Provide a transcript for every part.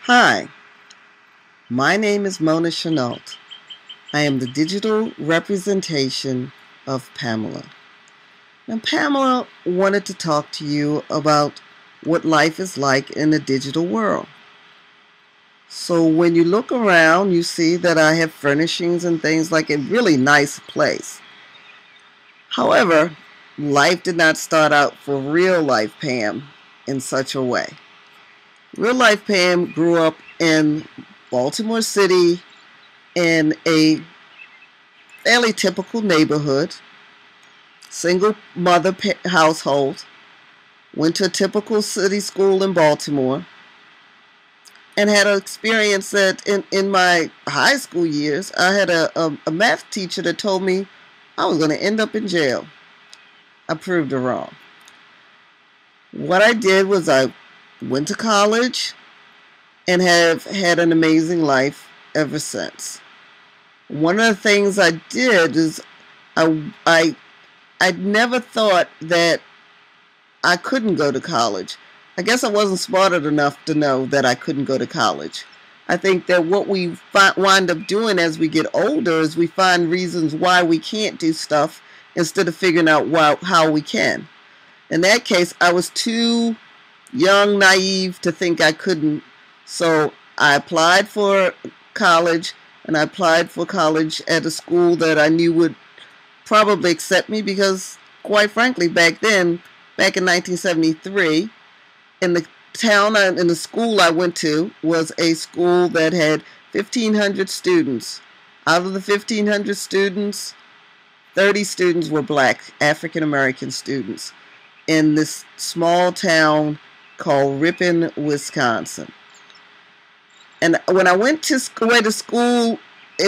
Hi, my name is Mona Chenault. I am the digital representation of Pamela. Now, Pamela wanted to talk to you about what life is like in the digital world. So, when you look around, you see that I have furnishings and things like a really nice place. However, life did not start out for real life Pam in such a way. Real life Pam grew up in Baltimore City in a fairly typical neighborhood, single mother household, went to a typical city school in Baltimore, and had an experience that in my high school years, I had a math teacher that told me I was going to end up in jail. I proved her wrong. What I did was I went to college and have had an amazing life ever since. One of the things I did is I never thought that I couldn't go to college. I guess I wasn't smart enough to know that I couldn't go to college. I think that what we wind up doing as we get older is we find reasons why we can't do stuff instead of figuring out how we can. In that case, I was too young, naive to think I couldn't. So I applied for college, and I applied for college at a school that I knew would probably accept me because, quite frankly, back in 1973, in the school I went to was a school that had 1,500 students. Out of the 1,500 students, 30 students were black, African American students in this small town called Ripon, Wisconsin. And when I went to school, I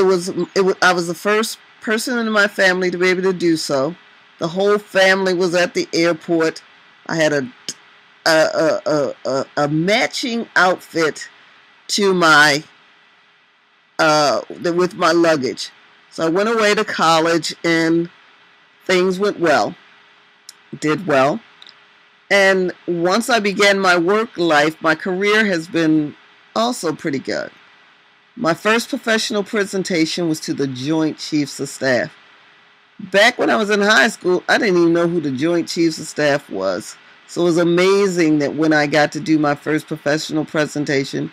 was the first person in my family to be able to do so. The whole family was at the airport. I had a matching outfit to my with my luggage. So I went away to college and things went well, did well. And once I began my work life, my career has been also pretty good. My first professional presentation was to the Joint Chiefs of Staff. Back when I was in high school, I didn't even know who the Joint Chiefs of Staff was. So it was amazing that when I got to do my first professional presentation,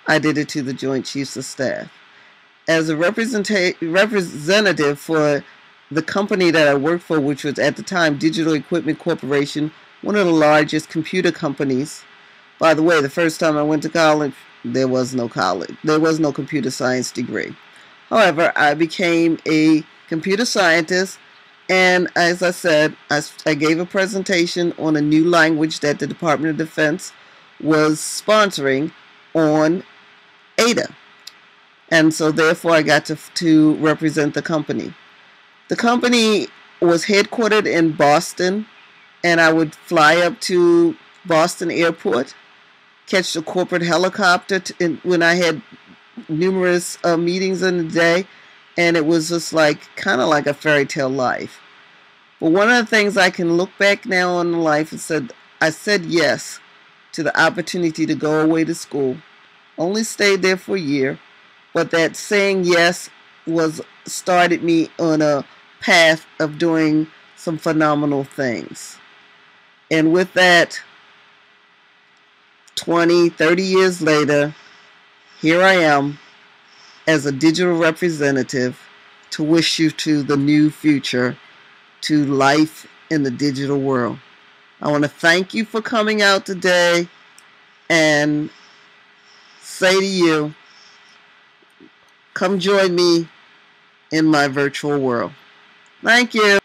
I did it to the Joint Chiefs of Staff. As a representative for the company that I worked for, which was at the time Digital Equipment Corporation, one of the largest computer companies. By the way, the first time I went to college, there was no college. There was no computer science degree. However, I became a computer scientist, and as I said, I gave a presentation on a new language that the Department of Defense was sponsoring on Ada. And so therefore I got to represent the company. The company was headquartered in Boston, and I would fly up to Boston Airport, catch the corporate helicopter when I had numerous meetings in the day, and it was just kind of like a fairy tale life. But one of the things I can look back now on life and I said yes to the opportunity to go away to school. Only stayed there for a year, but that saying yes started me on a path of doing some phenomenal things. And with that, 20, 30 years later, here I am as a digital representative to wish you to the new future, to life in the digital world. I want to thank you for coming out today and say to you, come join me in my virtual world. Thank you.